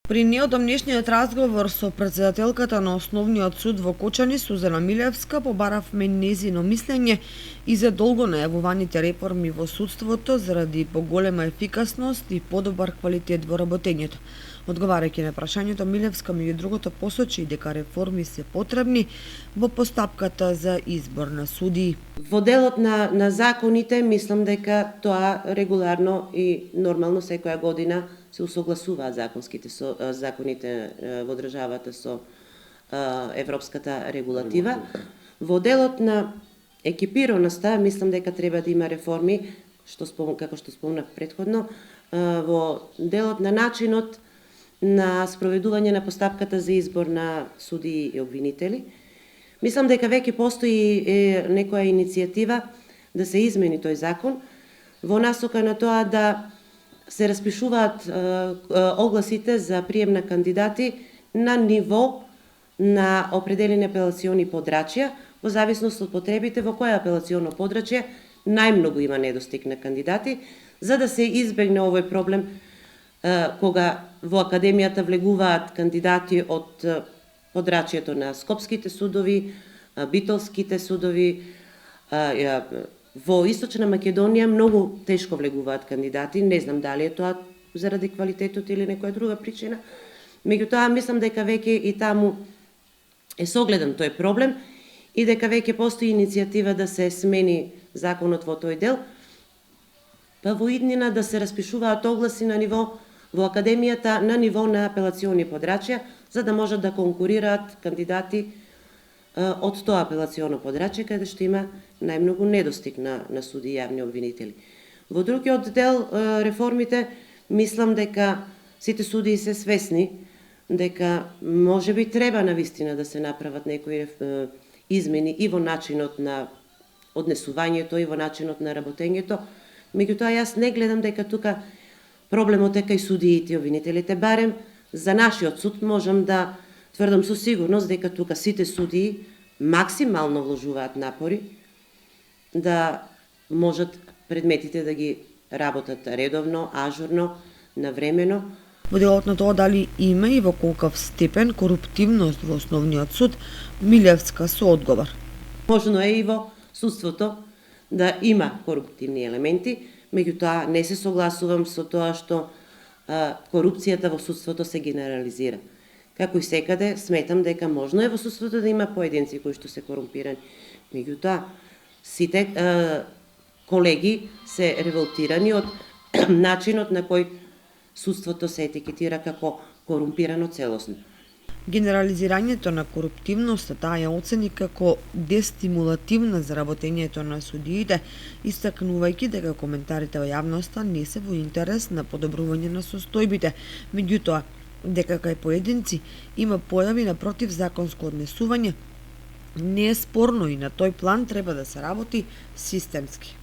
При неодамнешниот разговор со претседателката на Основниот суд во Кочани, Сузана Милевска, побаравме нејзино мислење и за долго најавуваните реформи во судството заради поголема ефикасност и подобар квалитет во работењето. Одговарајќи на прашањето, Милевска меѓу другото посочи дека реформи се потребни во постапката за избор на судии. Во делот на законите, мислам дека тоа регуларно и нормално секоја година се усогласуваат законите во државата со европската регулатива. Во делот на екипираноста, мислам дека треба да има реформи, како што спомнав претходно, во делот на начинот на спроведување на постапката за избор на судии и обвинители. Мислам дека веќе постои некоја иницијатива да се измени тој закон во насока на тоа да се распишуваат огласите за прием на кандидати на ниво на определени апелациони подрачја, во зависност од потребите во која апелационо подрачје најмногу има недостиг на кандидати, за да се избегне овој проблем кога во академијата влегуваат кандидати од подрачјето на скопските судови, битолските судови. Во Источна Македонија многу тешко влегуваат кандидати, не знам дали е тоа заради квалитетот или некоја друга причина. Меѓутоа, мислам дека веќе и таму е согледан тој проблем и дека веќе постои иницијатива да се смени законот во тој дел, па во иднина да се распишуваат огласи на ниво во академијата на ниво на апелациони подрачја, за да можат да конкурираат кандидати од тоа апелационо подрачје, каде што има најмногу недостиг на суди и јавни обвинители. Во другиот дел реформите, мислам дека сите судии се свесни дека можеби треба навистина да се направат некои измени и во начинот на однесувањето и во начинот на работењето. Меѓутоа, јас не гледам дека тука проблемот е кај судиите и обвинителите, барем за нашиот суд можам да тврдам со сигурност дека тука сите судии максимално вложуваат напори да можат предметите да ги работат редовно, ажурно, навремено. Во делот на тоа дали има и во колкав степен коруптивност во Основниот суд, Милевска со одговор. Можно е и во судството да има коруптивни елементи, меѓутоа не се согласувам со тоа што корупцијата во судството се генерализира. Како и секаде, сметам дека можно е во судството да има поединци кои што се корумпирани. Меѓутоа, сите колеги се револтирани од начинот на кој судството се етикетира како корумпирано целосно. Генерализирањето на коруптивноста таа ја оцени како дестимулативна за работењето на судиите, истакнувајќи дека коментарите во јавноста не се во интерес на подобрување на состојбите, меѓутоа дека кај поединци има појави на противзаконско однесување, не е спорно и на тој план треба да се работи системски.